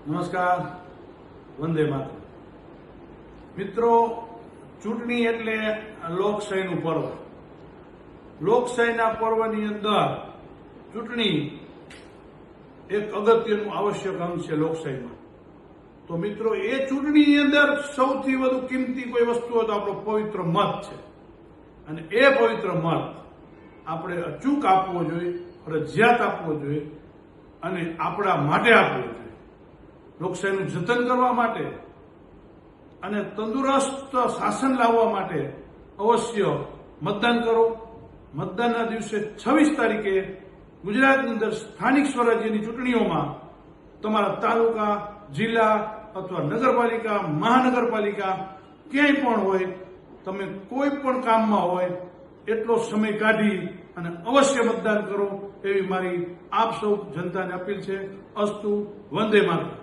નમસ્કાર. વંદે માતરમ. મિત્રો, ચૂંટણી એટલે લોકશાહીનું પર્વ. લોકશાહીના પર્વની અંદર ચૂંટણી એક અગત્યનું આવશ્યક અંગ છે લોકશાહીમાં. તો મિત્રો, એ ચૂંટણીની અંદર સૌથી વધુ કિંમતી કોઈ વસ્તુ હોય તો આપણો પવિત્ર મત છે. અને એ પવિત્ર મત આપણે અચૂક આપવો જોઈએ, ફરજિયાત આપવો જોઈએ અને આપણા માટે આપવો જોઈએ. લોકશાહીનું જતન કરવા માટે અને તંદુરસ્ત શાસન લાવવા માટે અવશ્ય મતદાન કરો. મતદાનના દિવસે 26 તારીખે ગુજરાતની અંદર સ્થાનિક સ્વરાજ્યની ચૂંટણીઓમાં તમારા તાલુકા, જિલ્લા અથવા નગરપાલિકા, મહાનગરપાલિકા ક્યાંય પણ હોય, તમે કોઈ પણ કામમાં હોય એટલો સમય કાઢી અને અવશ્ય મતદાન કરો એવી મારી આપ સૌ જનતાને અપીલ છે. અસ્તુ. વંદે માતરમ.